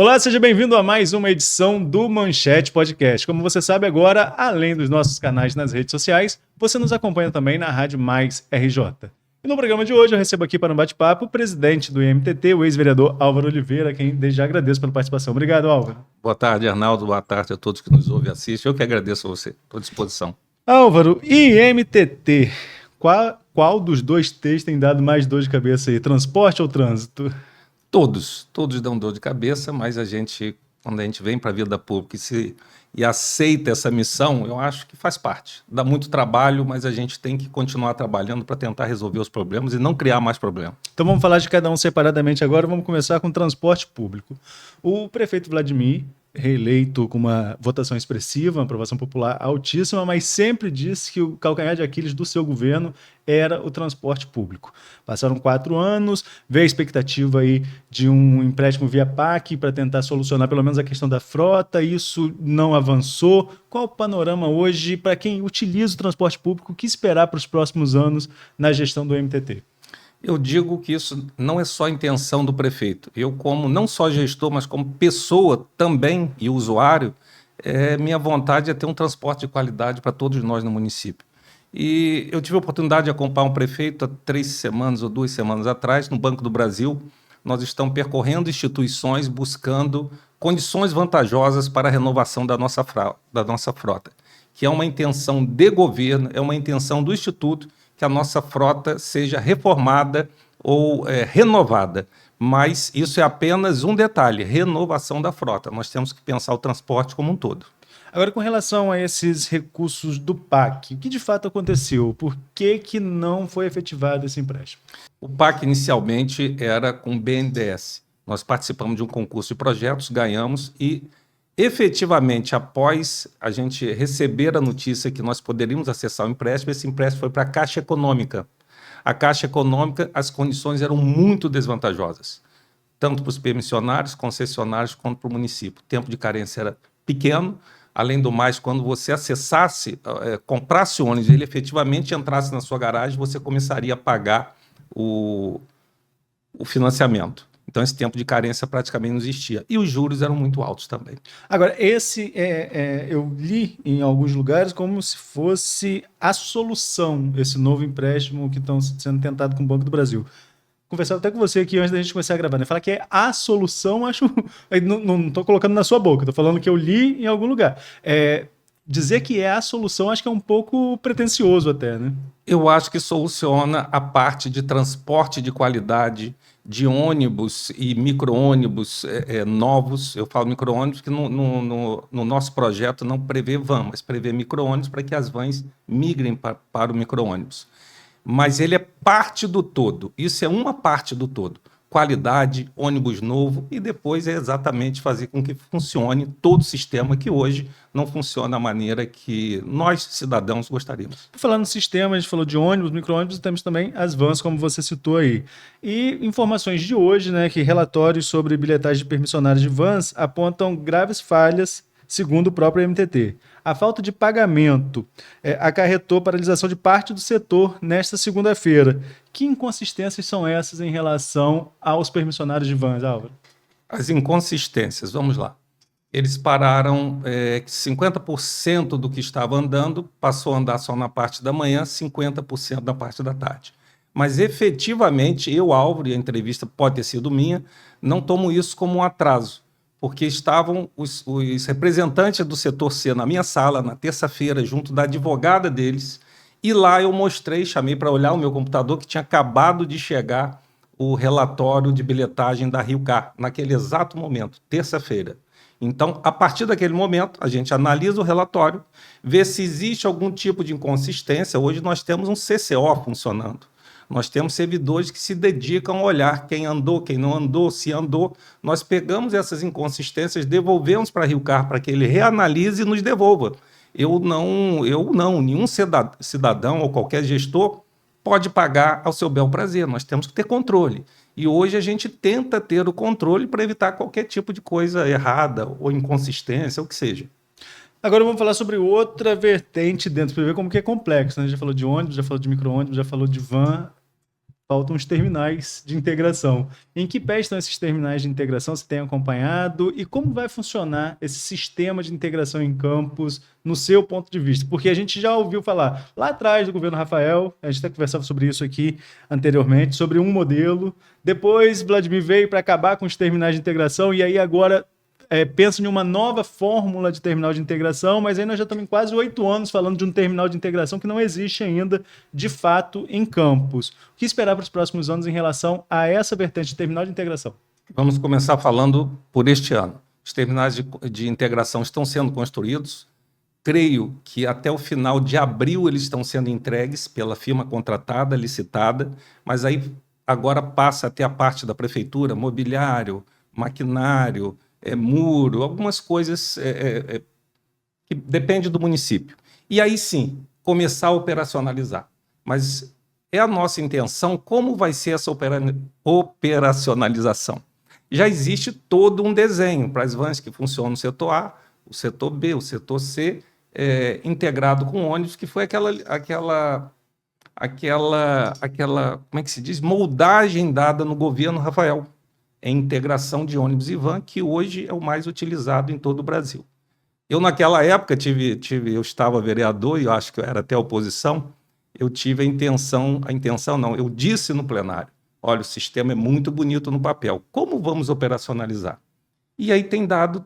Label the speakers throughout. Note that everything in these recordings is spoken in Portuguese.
Speaker 1: Olá, seja bem-vindo a mais uma edição do Manchete Podcast. Como você sabe agora, além dos nossos canais nas redes sociais, você nos acompanha também na Rádio Mais RJ. E no programa de hoje eu recebo aqui para um bate-papo o presidente do IMTT, o ex-vereador Álvaro Oliveira, quem desde já agradeço pela participação. Obrigado, Álvaro.
Speaker 2: Boa tarde, Arnaldo. Boa tarde a todos que nos ouvem e assistem. Eu que agradeço a você. Estou à disposição.
Speaker 1: Álvaro, IMTT, qual dos dois T's tem dado mais dor de cabeça aí? Transporte ou trânsito?
Speaker 2: Todos dão dor de cabeça, mas quando a gente vem para a vida pública e aceita essa missão, eu acho que faz parte. Dá muito trabalho, mas a gente tem que continuar trabalhando para tentar resolver os problemas e não criar mais problemas.
Speaker 1: Então vamos falar de cada um separadamente agora. Vamos começar com o transporte público. O prefeito Vladimir, reeleito com uma votação expressiva, uma aprovação popular altíssima, mas sempre disse que o calcanhar de Aquiles do seu governo era o transporte público. Passaram 4 anos, veio a expectativa aí de um empréstimo via PAC para tentar solucionar pelo menos a questão da frota, isso não avançou. Qual o panorama hoje para quem utiliza o transporte público? O que esperar para os próximos anos na gestão do MTT?
Speaker 2: Eu digo que isso não é só intenção do prefeito. Eu, como não só gestor, mas como pessoa também e usuário, minha vontade é ter um transporte de qualidade para todos nós no município. E eu tive a oportunidade de acompanhar um prefeito há 3 semanas ou 2 semanas atrás, no Banco do Brasil. Nós estamos percorrendo instituições, buscando condições vantajosas para a renovação da nossa frota, que é uma intenção de governo, é uma intenção do Instituto, que a nossa frota seja reformada ou renovada. Mas isso é apenas um detalhe, renovação da frota. Nós temos que pensar o transporte como um todo.
Speaker 1: Agora, com relação a esses recursos do PAC, o que de fato aconteceu? Por que não foi efetivado esse empréstimo?
Speaker 2: O PAC inicialmente era com o BNDES. Nós participamos de um concurso de projetos, ganhamos e efetivamente, após a gente receber a notícia que nós poderíamos acessar o empréstimo, esse empréstimo foi para a Caixa Econômica. A Caixa Econômica, as condições eram muito desvantajosas, tanto para os permissionários, concessionários, quanto para o município. O tempo de carência era pequeno. Além do mais, quando você acessasse, comprasse o ônibus e ele efetivamente entrasse na sua garagem, você começaria a pagar o financiamento. Então, esse tempo de carência praticamente não existia. E os juros eram muito altos também.
Speaker 1: Agora, eu li em alguns lugares como se fosse a solução, esse novo empréstimo que estão sendo tentado com o Banco do Brasil. Conversava até com você aqui antes da gente começar a gravar, né? Falar que é a solução, acho... Não estou colocando na sua boca, estou falando que eu li em algum lugar. Dizer que é a solução, acho que é um pouco pretensioso até, né?
Speaker 2: Eu acho que soluciona a parte de transporte de qualidade, de ônibus e micro-ônibus novos. Eu falo micro-ônibus porque no nosso projeto não prevê van, mas prevê micro-ônibus para que as vans migrem para o micro-ônibus. Mas ele é parte do todo. Isso é uma parte do todo. Qualidade, ônibus novo e depois é exatamente fazer com que funcione todo o sistema que hoje não funciona da maneira que nós, cidadãos, gostaríamos.
Speaker 1: Falando no sistema, a gente falou de ônibus, micro-ônibus, temos também as vans, como você citou aí. E informações de hoje, né, que relatórios sobre bilhetagem de permissionários de vans apontam graves falhas, segundo o próprio MTT. A falta de pagamento acarretou paralisação de parte do setor nesta segunda-feira. Que inconsistências são essas em relação aos permissionários de vans, Álvaro?
Speaker 2: As inconsistências, vamos lá. Eles pararam 50% do que estava andando, passou a andar só na parte da manhã, 50% na parte da tarde. Mas, efetivamente, eu, Álvaro, e a entrevista pode ter sido minha, não tomo isso como um atraso, porque estavam os representantes do setor C na minha sala, na terça-feira, junto da advogada deles, e lá eu chamei para olhar o meu computador, que tinha acabado de chegar o relatório de bilhetagem da Rio-Car, naquele exato momento, terça-feira. Então, a partir daquele momento, a gente analisa o relatório, vê se existe algum tipo de inconsistência. Hoje nós temos um CCO funcionando. Nós temos servidores que se dedicam a olhar quem andou, quem não andou, se andou. Nós pegamos essas inconsistências, devolvemos para a Rio-Car para que ele reanalise e nos devolva. Nenhum cidadão ou qualquer gestor pode pagar ao seu bel prazer. Nós temos que ter controle. E hoje a gente tenta ter o controle para evitar qualquer tipo de coisa errada ou inconsistência, ou o que seja.
Speaker 1: Agora vamos falar sobre outra vertente dentro, para ver como que é complexo, né? A gente já falou de ônibus, já falou de micro-ônibus, já falou de van. faltam os terminais de integração. Em que pé estão esses terminais de integração? Você tem acompanhado? E como vai funcionar esse sistema de integração em campos, no seu ponto de vista? Porque a gente já ouviu falar lá atrás do governo Rafael, a gente até conversava sobre isso aqui anteriormente, sobre um modelo. Depois, Vladimir veio para acabar com os terminais de integração, e aí agora pensa em uma nova fórmula de terminal de integração, mas aí nós já estamos em quase 8 anos falando de um terminal de integração que não existe ainda, de fato, em Campos. O que esperar para os próximos anos em relação a essa vertente de terminal de integração?
Speaker 2: Vamos começar falando por este ano. Os terminais de integração estão sendo construídos. Creio que até o final de abril eles estão sendo entregues pela firma contratada, licitada, mas aí agora passa até a parte da prefeitura, mobiliário, maquinário, muro, algumas coisas que depende do município. E aí sim, começar a operacionalizar. Mas é a nossa intenção, como vai ser essa operacionalização? Já existe todo um desenho para as vans que funcionam no setor A, o setor B, o setor C, integrado com ônibus, que foi aquela, como é que se diz? Moldagem dada no governo Rafael, em integração de ônibus e van, que hoje é o mais utilizado em todo o Brasil. Eu, naquela época, eu estava vereador e eu acho que eu era até oposição, eu tive eu disse no plenário, olha, o sistema é muito bonito no papel, como vamos operacionalizar? E aí tem dado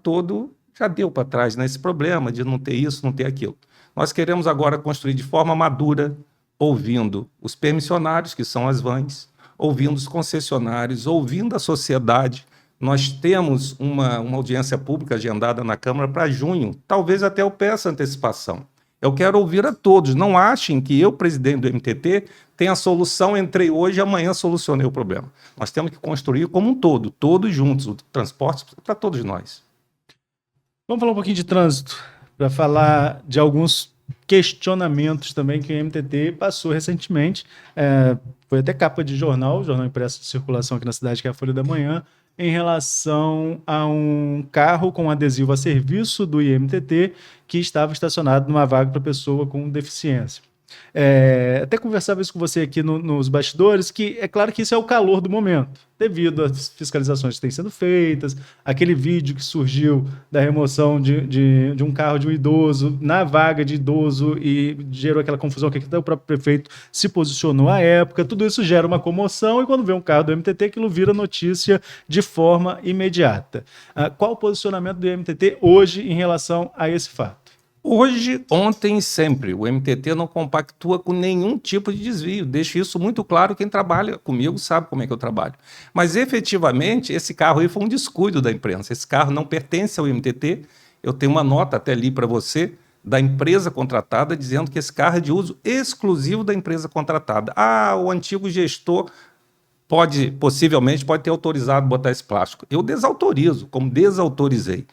Speaker 2: já deu para trás nesse problema de não ter isso, não ter aquilo. Nós queremos agora construir de forma madura, ouvindo os permissionários, que são as vans, ouvindo os concessionários, ouvindo a sociedade. Nós temos uma audiência pública agendada na Câmara para junho, talvez até eu peça antecipação. Eu quero ouvir a todos. Não achem que eu, presidente do MTT, tenho a solução, entrei hoje e amanhã solucionei o problema. Nós temos que construir como um todo, todos juntos, o transporte para todos nós.
Speaker 1: Vamos falar um pouquinho de trânsito, para falar de alguns questionamentos também que o MTT passou recentemente. Foi até capa de jornal impresso de circulação aqui na cidade, que é a Folha da Manhã, em relação a um carro com adesivo a serviço do IMTT que estava estacionado numa vaga para pessoa com deficiência. Até conversava isso com você aqui nos bastidores, que é claro que isso é o calor do momento, devido às fiscalizações que têm sendo feitas, aquele vídeo que surgiu da remoção de um carro de um idoso na vaga de idoso e gerou aquela confusão que até o próprio prefeito se posicionou à época. Tudo isso gera uma comoção e quando vê um carro do MTT, aquilo vira notícia de forma imediata. Qual o posicionamento do MTT hoje em relação a esse fato?
Speaker 2: Hoje, ontem e sempre, o MTT não compactua com nenhum tipo de desvio. Deixo isso muito claro, quem trabalha comigo sabe como é que eu trabalho. Mas, efetivamente, esse carro aí foi um descuido da imprensa. Esse carro não pertence ao MTT. Eu tenho uma nota até ali para você, da empresa contratada, dizendo que esse carro é de uso exclusivo da empresa contratada. O antigo gestor possivelmente pode ter autorizado botar esse plástico. Eu desautorizo, como desautorizei.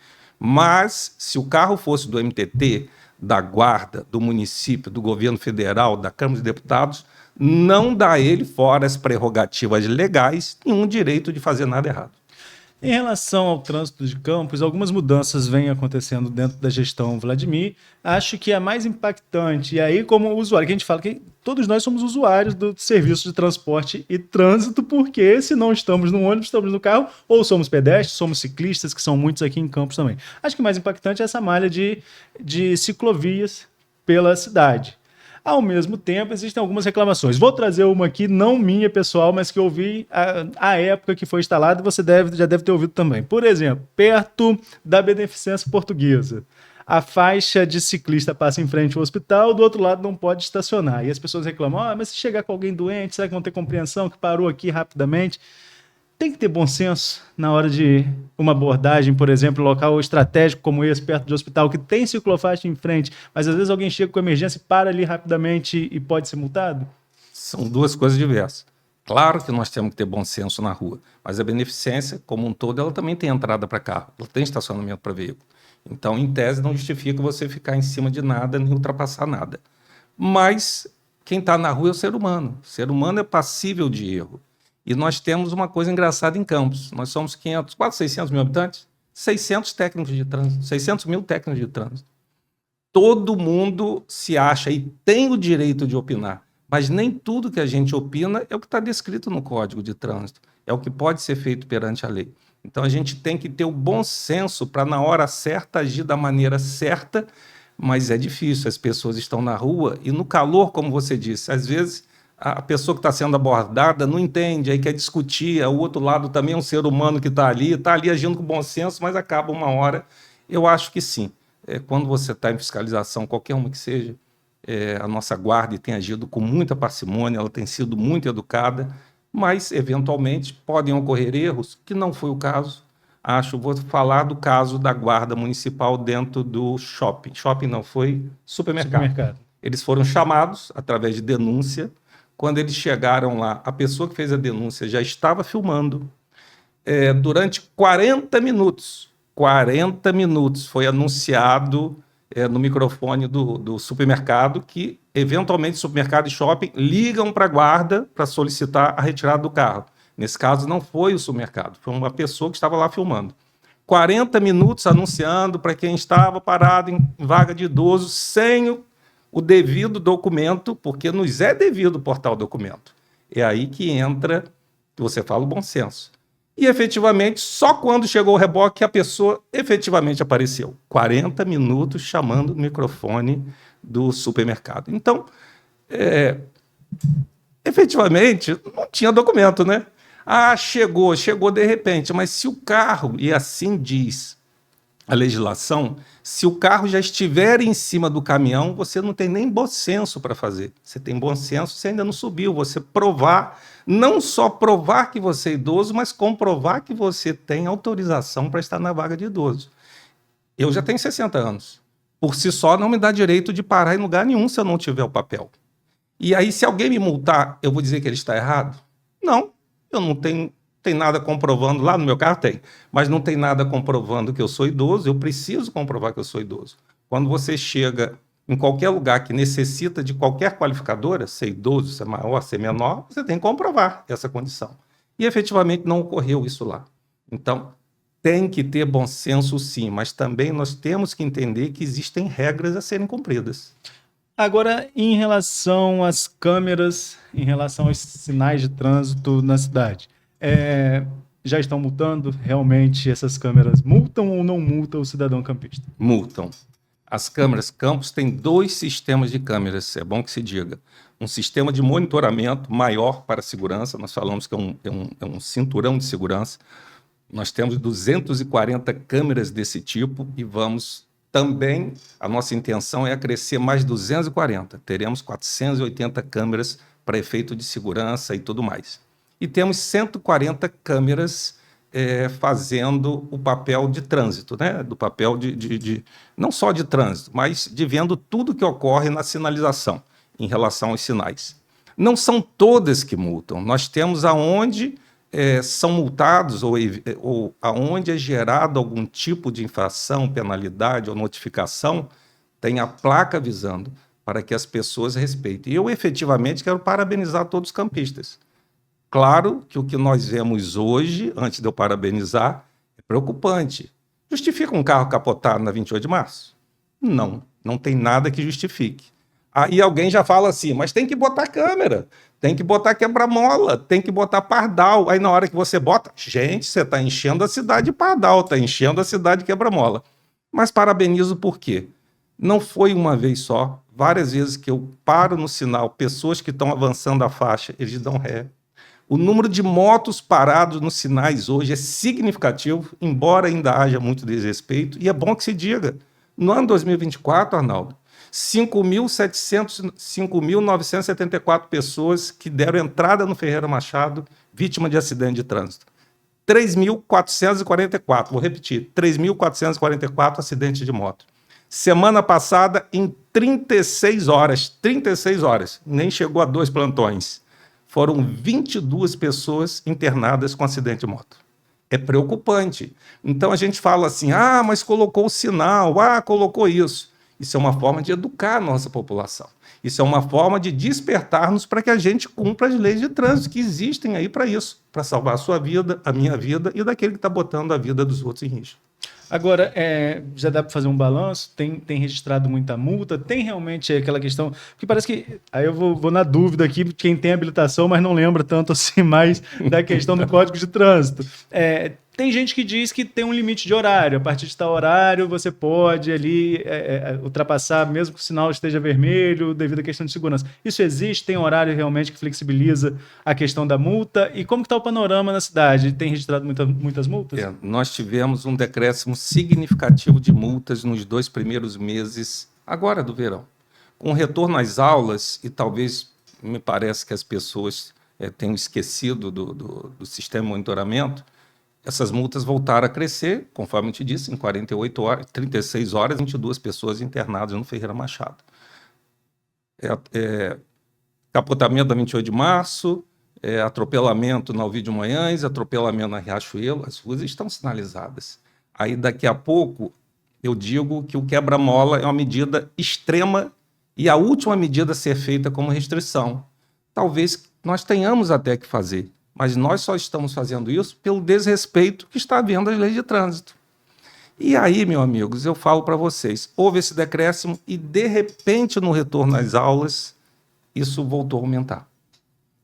Speaker 2: Mas, se o carro fosse do MTT, da Guarda, do município, do governo federal, da Câmara dos Deputados, não dá a ele, fora as prerrogativas legais, nenhum direito de fazer nada errado.
Speaker 1: Em relação ao trânsito de Campos, algumas mudanças vêm acontecendo dentro da gestão Vladimir. Acho que a mais impactante, e aí como usuário, que a gente fala que todos nós somos usuários do serviço de transporte e trânsito, porque se não estamos no ônibus, estamos no carro, ou somos pedestres, somos ciclistas, que são muitos aqui em Campos também. Acho que o mais impactante é essa malha de ciclovias pela cidade. Ao mesmo tempo, existem algumas reclamações. Vou trazer uma aqui, não minha, pessoal, mas que eu vi à época que foi instalada e você já deve ter ouvido também. Por exemplo, perto da Beneficência Portuguesa, a faixa de ciclista passa em frente ao hospital, do outro lado não pode estacionar. E as pessoas reclamam, mas se chegar com alguém doente, será que vão ter compreensão que parou aqui rapidamente? Tem que ter bom senso na hora de uma abordagem, por exemplo, local estratégico como esse, perto de hospital, que tem ciclofaixa em frente, mas às vezes alguém chega com emergência e para ali rapidamente e pode ser multado?
Speaker 2: São duas coisas diversas. Claro que nós temos que ter bom senso na rua, mas a beneficência, como um todo, ela também tem entrada para carro, ela tem estacionamento para veículo. Então, em tese, não justifica você ficar em cima de nada, nem ultrapassar nada. Mas quem está na rua é o ser humano. O ser humano é passível de erro. E nós temos uma coisa engraçada em Campos. Nós somos 500, quase 600 mil habitantes, 600 técnicos de trânsito, 600 mil técnicos de trânsito. Todo mundo se acha e tem o direito de opinar, Mas nem tudo que a gente opina é o que está descrito no Código de Trânsito, é o que pode ser feito perante a lei. Então a gente tem que ter o bom senso para, na hora certa, agir da maneira certa, mas é difícil, as pessoas estão na rua e no calor, como você disse, às vezes a pessoa que está sendo abordada não entende, aí quer discutir, o outro lado também é um ser humano que está ali agindo com bom senso, mas acaba uma hora. Eu acho que sim, quando você está em fiscalização, qualquer uma que seja, a nossa guarda tem agido com muita parcimônia, ela tem sido muito educada, mas, eventualmente, podem ocorrer erros, que não foi o caso. Vou falar do caso da guarda municipal dentro do shopping. Shopping não, foi supermercado. Eles foram chamados através de denúncia. Quando eles chegaram lá, a pessoa que fez a denúncia já estava filmando. Durante 40 minutos foi anunciado no microfone do supermercado que, eventualmente, supermercado e shopping ligam para a guarda para solicitar a retirada do carro. Nesse caso, não foi o supermercado, foi uma pessoa que estava lá filmando. 40 minutos anunciando para quem estava parado em vaga de idoso, sem o devido documento, porque nos é devido portar o documento. É aí que entra, que você fala, o bom senso. E, efetivamente, só quando chegou o reboque a pessoa efetivamente apareceu. 40 minutos chamando o microfone do supermercado. Então, efetivamente, não tinha documento, né? Chegou de repente, mas se o carro, e assim diz a legislação, se o carro já estiver em cima do caminhão, você não tem nem bom senso para fazer. Você tem bom senso, você ainda não subiu, você provar, não só provar que você é idoso, mas comprovar que você tem autorização para estar na vaga de idoso. Eu já tenho 60 anos. Por si só, não me dá direito de parar em lugar nenhum se eu não tiver o papel. E aí, se alguém me multar, eu vou dizer que ele está errado? Não, eu não tenho nada comprovando, lá no meu carro tem, mas não tem nada comprovando que eu sou idoso, eu preciso comprovar que eu sou idoso. Quando você chega em qualquer lugar que necessita de qualquer qualificadora, ser idoso, ser maior, ser menor, você tem que comprovar essa condição. E efetivamente não ocorreu isso lá. Então, tem que ter bom senso sim, mas também nós temos que entender que existem regras a serem cumpridas.
Speaker 1: Agora, em relação às câmeras, em relação aos sinais de trânsito na cidade, já estão multando? Realmente essas câmeras multam ou não multam o cidadão campista?
Speaker 2: Multam. As câmeras Campos têm 2 sistemas de câmeras, é bom que se diga. Um sistema de monitoramento maior para a segurança, nós falamos que é um cinturão de segurança. Nós temos 240 câmeras desse tipo e vamos também, a nossa intenção é crescer mais 240. Teremos 480 câmeras para efeito de segurança e tudo mais. E temos 140 câmeras fazendo o papel de trânsito, né? Do papel não só de trânsito, mas de vendo tudo que ocorre na sinalização em relação aos sinais. Não são todas que multam. Nós temos aonde são multados ou aonde é gerado algum tipo de infração, penalidade ou notificação, tem a placa avisando para que as pessoas respeitem. E eu efetivamente quero parabenizar todos os campistas. Claro que o que nós vemos hoje, antes de eu parabenizar, é preocupante. Justifica um carro capotado na 28 de março? Não, não tem nada que justifique. Aí alguém já fala assim, mas tem que botar câmera, tem que botar quebra-mola, tem que botar pardal. Aí na hora que você bota, gente, você está enchendo a cidade de pardal, está enchendo a cidade de quebra-mola. Mas parabenizo por quê? Não foi uma vez só, várias vezes que eu paro no sinal, pessoas que estão avançando a faixa, eles dão ré. O número de motos parados nos sinais hoje é significativo, embora ainda haja muito desrespeito, e é bom que se diga. No ano 2024, Arnaldo, 5.974 pessoas que deram entrada no Ferreira Machado, vítima de acidente de trânsito. 3.444, vou repetir, 3.444 acidentes de moto. Semana passada, em 36 horas, nem chegou a 2 plantões. Foram 22 pessoas internadas com acidente de moto. É preocupante. Então a gente fala assim, mas colocou o sinal, colocou isso. Isso é uma forma de educar a nossa população. Isso é uma forma de despertar-nos para que a gente cumpra as leis de trânsito que existem aí para isso, para salvar a sua vida, a minha vida e daquele que está botando a vida dos outros em risco.
Speaker 1: Agora, já dá para fazer um balanço? Tem registrado muita multa? Tem realmente aquela questão? Porque parece que. Aí eu vou na dúvida aqui, quem tem habilitação, mas não lembra tanto assim mais da questão do Código de Trânsito. Tem gente que diz que tem um limite de horário. A partir de tal horário, você pode ali ultrapassar, mesmo que o sinal esteja vermelho, devido à questão de segurança. Isso existe? Tem horário realmente que flexibiliza a questão da multa? E como que está o panorama na cidade? Tem registrado muitas multas?
Speaker 2: Nós tivemos um decréscimo significativo de multas nos 2 primeiros meses, agora do verão. Com o retorno às aulas, e talvez me parece que as pessoas tenham esquecido do sistema de monitoramento, essas multas voltaram a crescer, conforme eu te disse, em 48 horas, 36 horas, 22 pessoas internadas no Ferreira Machado. Capotamento da 28 de março, atropelamento na Ovídio Manhães, atropelamento na Riachuelo, as ruas estão sinalizadas. Aí, daqui a pouco, eu digo que o quebra-mola é uma medida extrema e a última medida a ser feita como restrição. Talvez nós tenhamos até que fazer, mas nós só estamos fazendo isso pelo desrespeito que está havendo às leis de trânsito. E aí, meus amigos, eu falo para vocês, houve esse decréscimo e, de repente, no retorno às aulas, isso voltou a aumentar.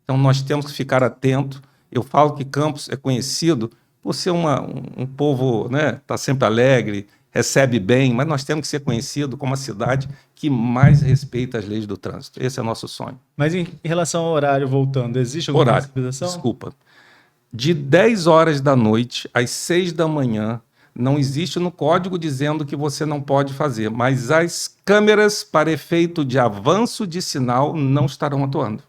Speaker 2: Então, nós temos que ficar atentos. Eu falo que Campos é conhecido por ser um povo, né, tá sempre alegre, recebe bem, mas nós temos que ser conhecido como a cidade que mais respeita as leis do trânsito. Esse é o nosso sonho.
Speaker 1: Mas em relação ao horário, voltando, existe alguma flexibilização?
Speaker 2: Desculpa. De 10 horas da noite às 6 da manhã, não existe no código dizendo que você não pode fazer, mas as câmeras para efeito de avanço de sinal não estarão atuando.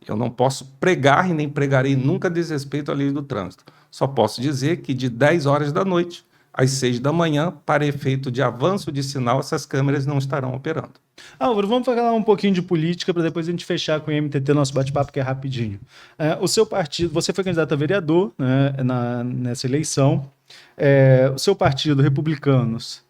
Speaker 2: Eu não posso pregar e nem pregarei nunca desrespeito à lei do trânsito. Só posso dizer que de 10 horas da noite às 6 da manhã, para efeito de avanço de sinal, essas câmeras não estarão operando.
Speaker 1: Álvaro, vamos falar um pouquinho de política para depois a gente fechar com o MTT, nosso bate-papo, que é rapidinho. O seu partido, você foi candidato a vereador, né, nessa eleição. O seu partido, Republicanos,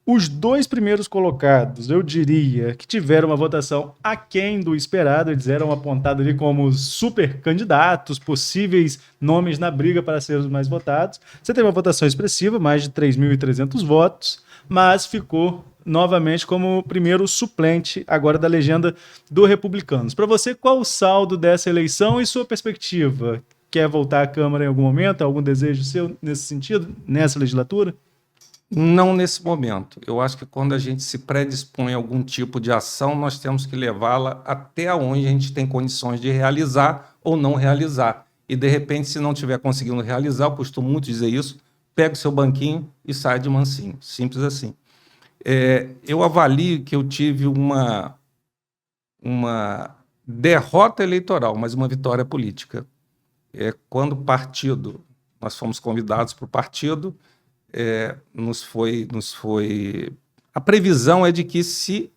Speaker 1: os 2 primeiros colocados, eu diria, que tiveram uma votação aquém do esperado, eles eram apontados ali como super candidatos, possíveis nomes na briga para ser os mais votados. Você teve uma votação expressiva, mais de 3.300 votos, mas ficou novamente como primeiro suplente agora da legenda do Republicanos. Para você, qual o saldo dessa eleição e sua perspectiva? Quer voltar à Câmara em algum momento? Algum desejo seu nesse sentido, nessa legislatura?
Speaker 2: Não nesse momento. Eu acho que quando a gente se predispõe a algum tipo de ação, nós temos que levá-la até onde a gente tem condições de realizar ou não realizar. E, de repente, se não estiver conseguindo realizar, eu costumo muito dizer isso, pega o seu banquinho e sai de mansinho. Simples assim. Eu avalio que eu tive uma derrota eleitoral, mas uma vitória política. Quando o partido, nós fomos convidados para o partido, a previsão é de que se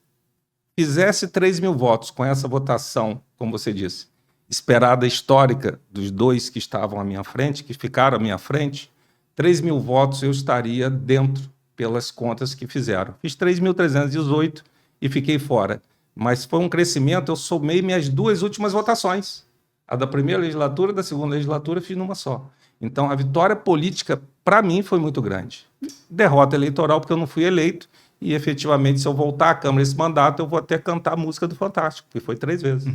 Speaker 2: fizesse 3.000 votos com essa votação, como você disse, esperada histórica dos 2 que estavam à minha frente, que ficaram à minha frente, 3.000 votos eu estaria dentro pelas contas que fizeram. Fiz 3.318 e fiquei fora. Mas foi um crescimento, eu somei minhas 2 últimas votações. A da primeira legislatura e da segunda legislatura fiz numa só. Então, a vitória política, para mim, foi muito grande. Derrota eleitoral, porque eu não fui eleito, e, efetivamente, se eu voltar à Câmara esse mandato, eu vou até cantar a música do Fantástico, que foi 3 vezes.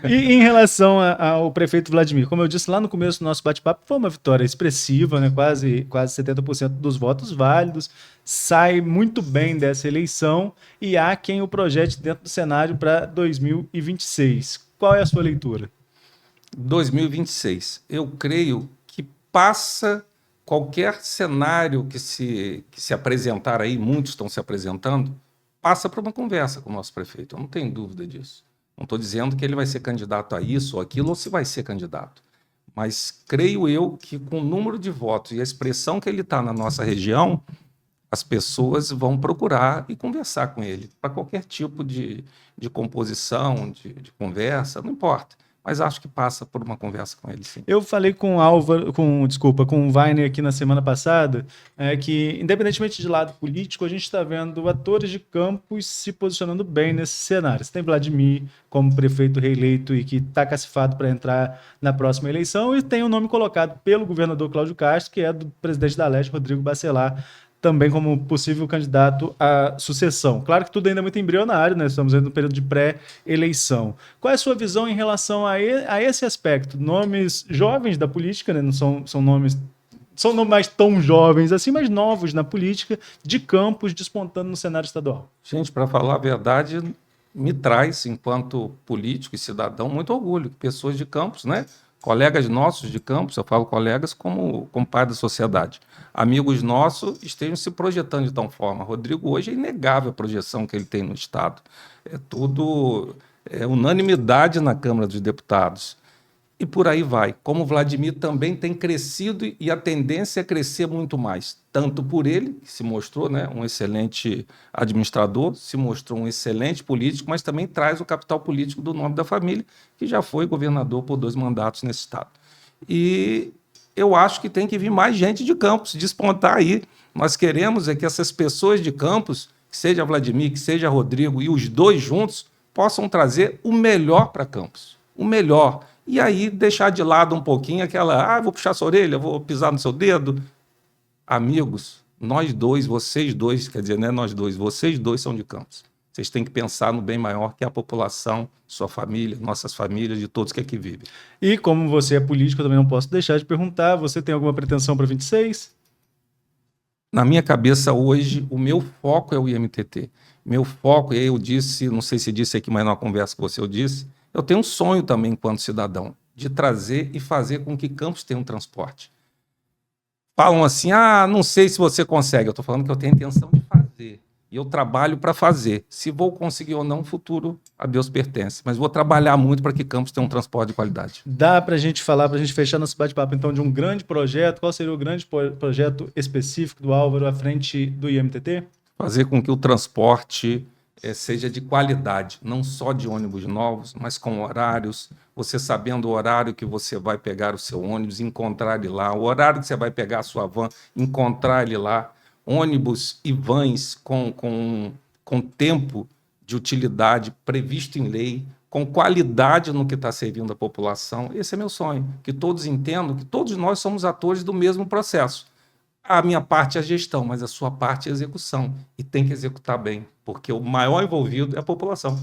Speaker 1: E em relação ao prefeito Vladimir, como eu disse lá no começo do nosso bate-papo, foi uma vitória expressiva, né? Quase 70% dos votos válidos, sai muito bem dessa eleição e há quem o projete dentro do cenário para 2026. Qual é a sua leitura?
Speaker 2: 2026. Eu creio que passa qualquer cenário que se apresentar aí, muitos estão se apresentando, passa por uma conversa com o nosso prefeito. Eu não tenho dúvida disso. Não estou dizendo que ele vai ser candidato a isso ou aquilo, ou se vai ser candidato. Mas creio eu que com o número de votos e a expressão que ele está na nossa região, as pessoas vão procurar e conversar com ele, para qualquer tipo de composição, de conversa, não importa. mas acho que passa por uma conversa com ele, sim.
Speaker 1: Eu falei com o Álvaro, com o Weiner aqui na semana passada, que, independentemente de lado político, a gente está vendo atores de campos se posicionando bem nesse cenário. Você tem Vladimir como prefeito reeleito e que está cacifado para entrar na próxima eleição, e tem o nome colocado pelo governador Cláudio Castro, que é do presidente da Leste, Rodrigo Bacelar, também como possível candidato à sucessão. Claro que tudo ainda é muito embrionário, né? Estamos ainda no período de pré-eleição. Qual é a sua visão em relação a esse aspecto? Nomes jovens da política, né? Não são nomes mais tão jovens assim, mas novos na política, de campos despontando no cenário estadual.
Speaker 2: Gente, para falar a verdade, me traz, enquanto político e cidadão, muito orgulho. Pessoas de campos, né? Colegas nossos de campos, eu falo colegas como pai da sociedade, amigos nossos estejam se projetando de tal forma. Rodrigo hoje é inegável a projeção que ele tem no Estado. É unanimidade na Câmara dos Deputados. E por aí vai. Como o Vladimir também tem crescido e a tendência é crescer muito mais. Tanto por ele, que se mostrou, né, um excelente administrador, se mostrou um excelente político, mas também traz o capital político do nome da família, que já foi governador por 2 mandatos nesse estado. E eu acho que tem que vir mais gente de Campos, despontar aí. Nós queremos é que essas pessoas de Campos, que seja Vladimir, que seja Rodrigo, e os dois juntos, possam trazer o melhor para Campos. O melhor. E aí deixar de lado um pouquinho aquela, vou puxar sua orelha, vou pisar no seu dedo. Amigos, nós dois, vocês dois, quer dizer, não é nós dois, vocês dois são de Campos. Vocês têm que pensar no bem maior que é a população, sua família, nossas famílias, de todos que aqui vivem.
Speaker 1: E como você é político, eu também não posso deixar de perguntar, você tem alguma pretensão para 26?
Speaker 2: Na minha cabeça hoje, o meu foco é o IMTT. Meu foco, eu disse, não sei se disse aqui, mas numa conversa com você eu disse, eu tenho um sonho também, enquanto cidadão, de trazer e fazer com que Campos tenha um transporte. Falam assim, não sei se você consegue. Eu estou falando que eu tenho a intenção de fazer. E eu trabalho para fazer. Se vou conseguir ou não, o futuro a Deus pertence. Mas vou trabalhar muito para que Campos tenha um transporte de qualidade.
Speaker 1: Dá para a gente falar, para a gente fechar nosso bate-papo, então, de um grande projeto. Qual seria o grande projeto específico do Álvaro à frente do IMTT?
Speaker 2: Fazer com que o transporte seja de qualidade, não só de ônibus novos, mas com horários, você sabendo o horário que você vai pegar o seu ônibus, encontrar ele lá, o horário que você vai pegar a sua van, encontrar ele lá, ônibus e vans com tempo de utilidade previsto em lei, com qualidade no que está servindo a população. Esse é meu sonho, que todos entendam que todos nós somos atores do mesmo processo. A minha parte é a gestão, mas a sua parte é a execução. E tem que executar bem, porque o maior envolvido é a população.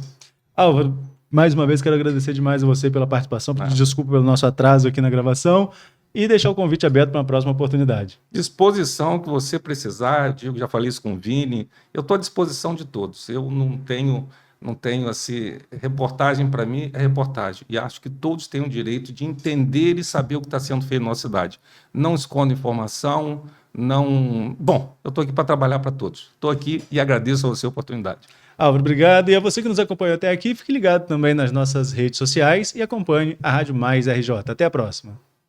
Speaker 1: Álvaro, mais uma vez quero agradecer demais a você pela participação, pedir desculpa pelo nosso atraso aqui na gravação e deixar o convite aberto para uma próxima oportunidade.
Speaker 2: Disposição que você precisar, eu digo, já falei isso com o Vini, eu estou à disposição de todos. Eu não tenho assim, reportagem para mim é reportagem. E acho que todos têm o direito de entender e saber o que está sendo feito na nossa cidade. Não escondo informação, não... Bom, eu estou aqui para trabalhar para todos. Estou aqui e agradeço a você a oportunidade.
Speaker 1: Álvaro, obrigado. E a você que nos acompanhou até aqui, fique ligado também nas nossas redes sociais e acompanhe a Rádio Mais RJ. Até a próxima.